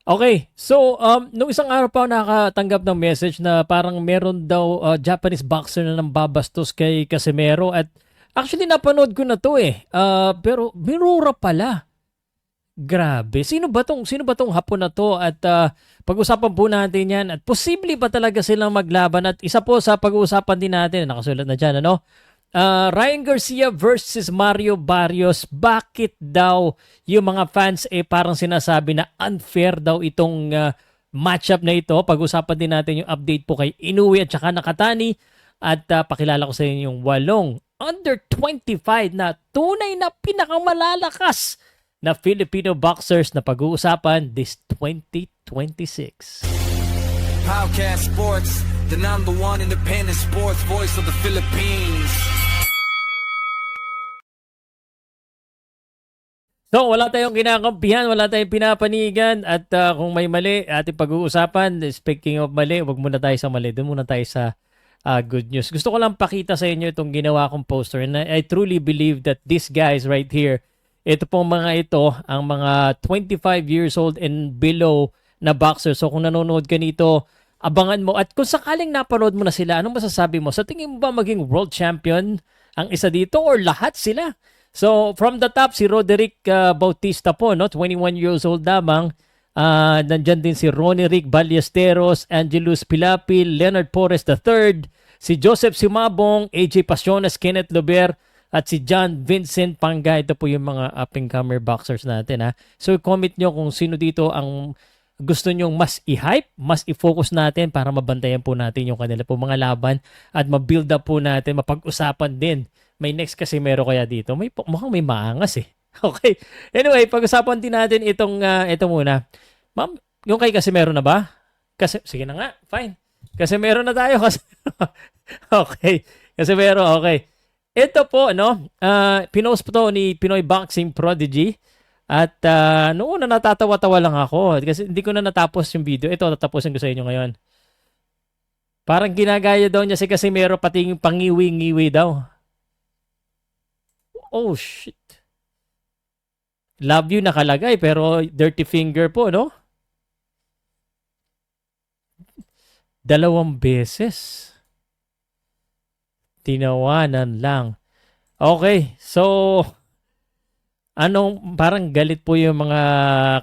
Okay, so nung isang araw pa ako nakatanggap ng message na parang meron daw Japanese boxer na nambabastos kay Casimero at actually napanood ko na to eh. Pero minura pala. Grabe. Sino ba tong hapon na to at pag-usapan po natin 'yan at posible ba talaga silang maglaban at isa po sa pag-uusapan din natin nakasulat na diyan ano. Ryan Garcia versus Mario Barrios. Bakit daw yung mga fans parang sinasabi na unfair daw itong matchup na ito? Pag-usapan din natin yung update po kay Inoue at saka Nakatani. At pakilala ko sa inyo yung walong under 25 na tunay na pinakamalalakas na Filipino boxers na pag-uusapan this 2026. Podcast Sports, the number one independent sports voice of the Philippines. So, wala tayong kinakampihan, wala tayong pinapanigan at kung may mali, ating pag-uusapan. Speaking of mali, wag muna tayo sa mali. Doon muna tayo sa good news. Gusto ko lang pakita sa inyo itong ginawa kong poster and I truly believe that these guys right here, ito pong mga ito, ang mga 25 years old and below na boxer. So, kung nanonood ka nito, abangan mo. At kung sakaling napanood mo na sila, anong masasabi mo? Sa tingin mo ba maging world champion ang isa dito or lahat sila? So, from the top, si Roderick Bautista po, no? 21 years old lamang. Nandyan din si Ronnie Rick Ballesteros, Angelus Pilapil, Leonard Porres III, si Joseph Simabong, AJ Pasiones, Kenneth Lober, at si John Vincent Panga. Ito po yung mga up-and-comer boxers natin. Ha? So, comment nyo kung sino dito ang gusto nyong mas i-hype, mas i-focus natin para mabantayan po natin yung kanila po mga laban at ma-build up po natin, mapag-usapan din. May next kasi meron kaya dito. Mukhang may maangas eh. Okay. Anyway, pag-usapan din natin ito muna. Ma'am, yung kay Casimero na ba? Kasi, sige na nga, fine. Casimero na tayo. Kasi, okay. Casimero, okay. Ito po, no? Pinost po to ni Pinoy Boxing Prodigy. At noon na natatawa-tawa lang ako. Kasi hindi ko na natapos yung video. Ito, tatapusin ko sa inyo ngayon. Parang ginagaya daw niya si Casimero pati yung pangiwi-ngiwi daw. Oh, shit. Love you nakalagay pero dirty finger po, no? 2 beses. Tinawanan lang. Okay, so parang galit po yung mga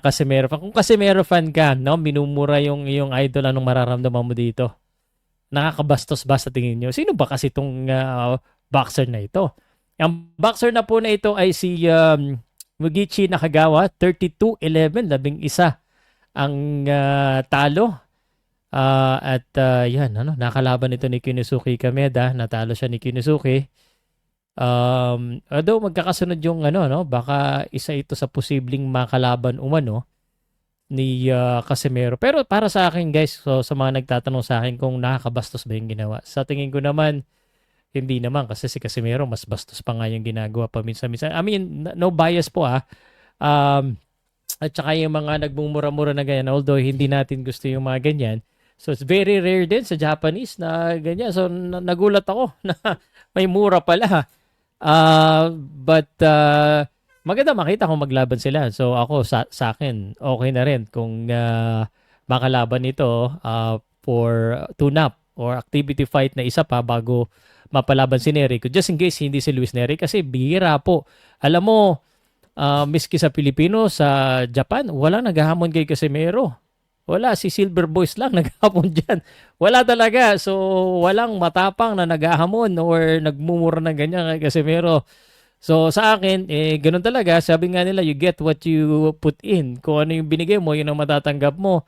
Casimero fan. Kung Casimero fan ka, no, minumura yung idol, anong mararamdaman mo dito? Nakakabastos ba sa tingin nyo? Sino ba kasi itong boxer na ito? Ang boxer na po na ito ay si Mugichi Nakagawa, 32-11, 11 ang talo. Yan, nakalaban ito ni Kinusuke Kameda, natalo siya ni Kinusuke. Although magkakasunod yung baka isa ito sa posibleng makalaban umano ni Casimero. Pero para sa akin guys, so sa mga nagtatanong sa akin kung nakakabastos ba yung ginawa, sa tingin ko naman, hindi naman kasi si Casimero mas bastos pa nga yung ginagawa paminsan-minsan. I mean, no bias po at saka yung mga nagmumura-mura na ganyan, although hindi natin gusto yung mga ganyan. So it's very rare din sa Japanese na ganyan. So nagulat ako na may mura pala. But maganda makita kung maglaban sila. So ako sa akin okay na rin kung makalaban ito for tune-up or activity fight na isa pa bago mapalaban si Nery. Just in case hindi si Luis Nery kasi bihira po. Alam mo, miski sa Pilipino, sa Japan, wala naghahamon kay Casimero. Wala, si Silver Boys lang naghahamon dyan. Wala talaga. So, walang matapang na naghahamon or nagmumura ng ganyan kay Casimero. So, sa akin, ganun talaga. Sabi nga nila, you get what you put in. Kung ano yung binigay mo, yun ang matatanggap mo.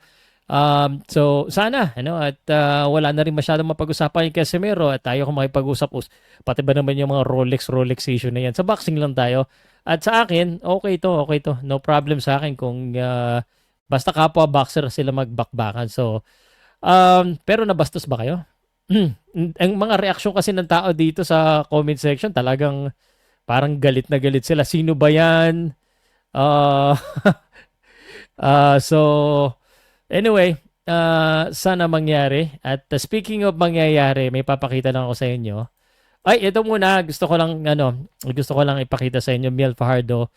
So sana at wala na rin masyadong mapag-usapan yung Casimero at tayo kung makipag-usap pati ba naman yung mga Rolex issue na yan. Sa boxing lang tayo. At sa akin, okay to. No problem sa akin kung basta kapwa boxer sila magbakbakan. So pero nabastos ba kayo? Ang mga reaksyon kasi ng tao dito sa comment section talagang parang galit na galit sila. Sino ba yan? So anyway, sana mangyari. At speaking of mangyayari, may papakita lang ako sa inyo. Ay, ito muna, gusto ko lang ipakita sa inyo, Miel Fajardo.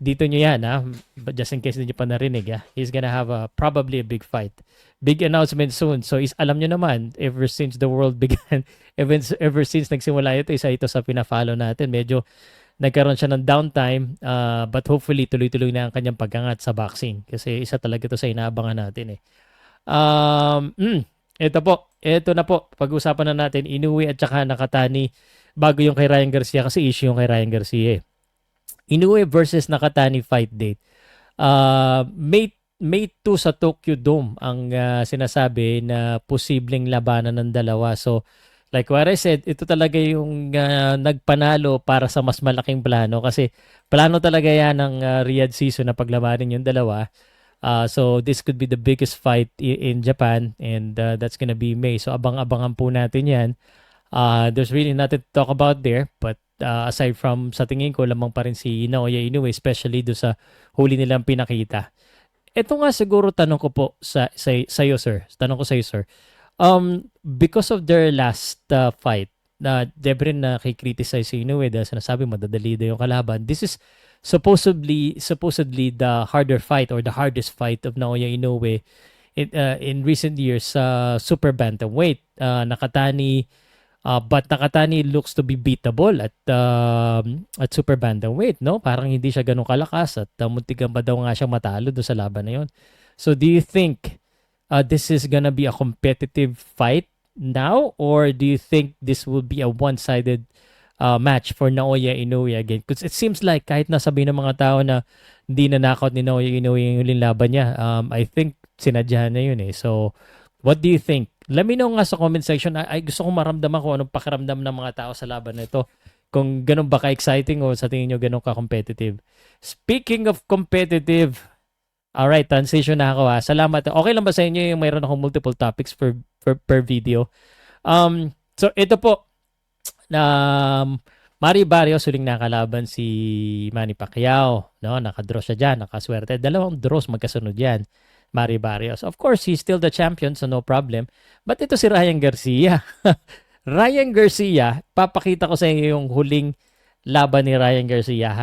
Dito nyo yan, but just in case hindi nyo pa narinig, he's gonna have probably a big fight. Big announcement soon. So alam nyo naman, ever since the world began, ever since nagsimula isa ito sa pina-follow natin. Medyo nagkaroon siya ng downtime, but hopefully tuloy-tuloy na ang kanyang pag-angat sa boxing. Kasi isa talaga ito sa inaabangan natin eh. Ito na po, pag-usapan na natin, Inoue at saka Nakatani bago yung kay Ryan Garcia kasi issue yung kay Ryan Garcia eh. Inoue versus Nakatani fight date. May 2 sa Tokyo Dome ang sinasabi na posibleng labanan ng dalawa. So, like what I said, ito talaga yung nagpanalo para sa mas malaking plano kasi plano talaga yan ng Riyadh season na paglabanin yung dalawa. So, this could be the biggest fight in Japan and that's gonna be May. So, abang-abangan po natin yan. There's really nothing to talk about there but aside from sa tingin ko lamang pa rin si Naoya Inoue especially do sa huli nilang pinakita. Ito nga siguro tanong ko po sa iyo sir. Tanong ko sa iyo sir. Because of their last fight na Debrin na kay-criticize si Inoue dahil sinasabi madadali daw yung kalaban. This is supposedly the harder fight or the hardest fight of Naoya Inoue in recent years sa super bantamweight. But Nakatani looks to be beatable at super bantamweight, no? Parang hindi siya ganun kalakas at muntikan pa daw nga siyang matalo doon sa laban na yun. So do you think this is gonna be a competitive fight now or do you think this will be a one-sided match for Naoya Inoue again? Because it seems like kahit nasabi ng mga tao na hindi na knockout ni Naoya Inoue yung huling laban niya, I think sinadyahan na yun eh. So what do you think? Let me know nga sa comment section. Ay gusto kong maramdaman kung anong pakiramdam ng mga tao sa laban na ito. Kung ganun ba ka-exciting o sa tingin nyo ganun ka-competitive. Speaking of competitive, alright, transition na ako Salamat. Okay lang ba sa inyo yung mayroon akong multiple topics per video? So ito po, Manny Barrios huling nakalaban si Manny Pacquiao. No? Nakadraw siya dyan, nakaswerte. 2 draws magkasunod yan. Manny Barrios. Of course, he's still the champion, so no problem. But ito si Ryan Garcia. Ryan Garcia, papakita ko sa inyo yung huling laban ni Ryan Garcia,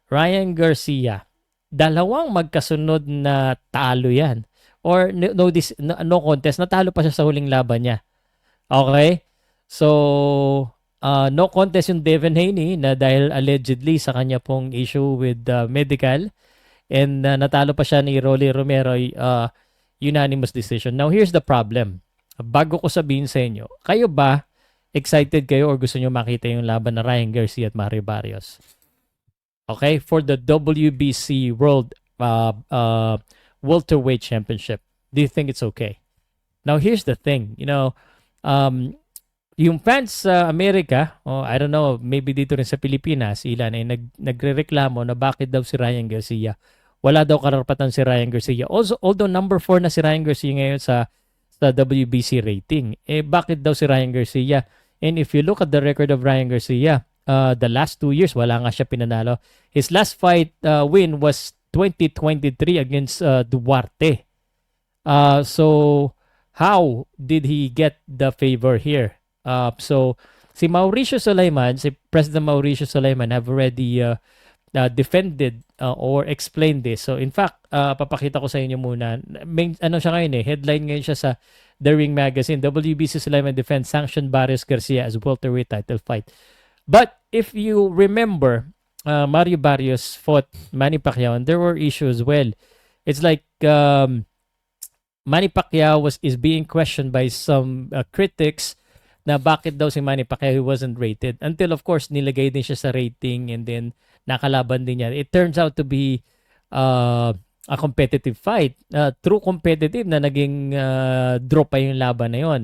Ryan Garcia, 2 magkasunod na talo yan. Or no contest, natalo pa siya sa huling laban niya. Okay? So, no contest yung Devin Haney na dahil allegedly sa kanya pong issue with medical. And natalo pa siya ni Rolly Romero unanimous decision. Now, here's the problem. Bago ko sabihin sa inyo, kayo ba excited kayo or gusto nyo makita yung laban na Ryan Garcia at Manny Barrios? Okay? For the WBC World Welterweight Championship. Do you think it's okay? Now, here's the thing. Yung fans sa Amerika, I don't know, maybe dito rin sa Pilipinas, ilan ay nagrereklamo na bakit daw si Ryan Garcia wala daw karapatan si Ryan Garcia. Also, although number 4 na si Ryan Garcia ngayon sa WBC rating, bakit daw si Ryan Garcia? And if you look at the record of Ryan Garcia, the last 2 years, wala nga siya pinanalo. His last fight win was 2023 against Duarte. So, how did he get the favor here? So, si Mauricio Sulaiman, si President Mauricio Sulaiman have already defended or explained this. So in fact, papakita ko sa inyo muna. Siya ngayon headline ngayon siya sa The Ring Magazine. WBC Sulaiman defends sanctioned Barrios Garcia as welterweight title fight. But if you remember, Mario Barrios fought Manny Pacquiao and there were issues as well. It's like Manny Pacquiao is being questioned by some critics na bakit daw si Manny Pacquiao wasn't rated. Until of course, nilagay din siya sa rating and then nakalaban din niya. It turns out to be a competitive fight. True competitive na naging draw pa yung laban na yun.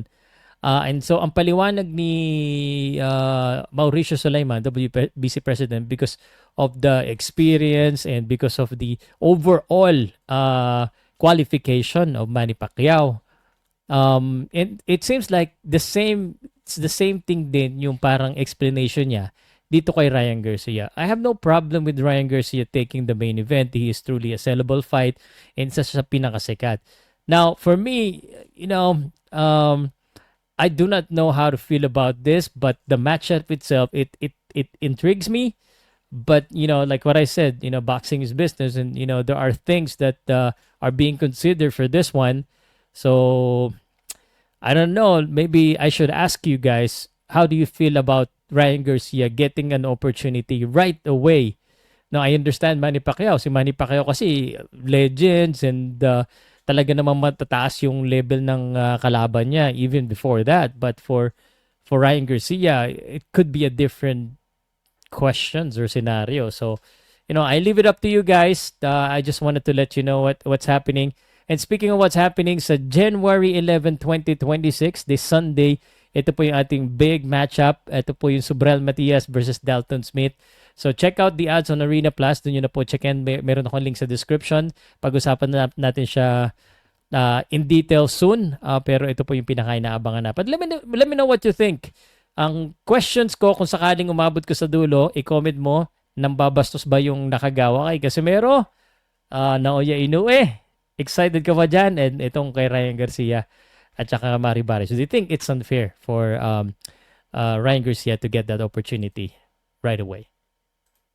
And so, ang paliwanag ni Mauricio Sulaiman, WBC President, because of the experience and because of the overall qualification of Manny Pacquiao, and it seems like it's the same thing din yung parang explanation niya dito kay Ryan Garcia. I have no problem with Ryan Garcia taking the main event. He is truly a sellable fight and isa sa pinakasikat. Now, for me, I do not know how to feel about this, but the matchup itself, it intrigues me. But like what I said, boxing is business, and there are things that are being considered for this one. So I don't know. Maybe I should ask you guys, how do you feel about Ryan Garcia getting an opportunity right away? Now, I understand Manny Pacquiao. Si Manny Pacquiao kasi legends, and talaga namang matataas yung level ng kalaban niya even before that. But for Ryan Garcia, it could be a different questions or scenario. So, I leave it up to you guys. I just wanted to let you know what's happening. And speaking of what's happening, sa January 11, 2026, this Sunday, ito po yung ating big matchup. Ito po yung Subriel Matias versus Dalton Smith. So check out the ads on Arena Plus. Doon nyo na po check in. Meron akong link sa description. Pag-usapan natin siya in detail soon. Pero ito po yung pinaka-inaabangan na. But let me know what you think. Ang questions ko, kung sakaling umabot ko sa dulo, i-comment mo, nang babastos ba yung nakagawa kay Casimero? Naoya Inoue. Excited ka ba dyan? And itong kay Ryan Garcia at saka Mari Barrios. So do you think it's unfair for Ryan Garcia to get that opportunity right away?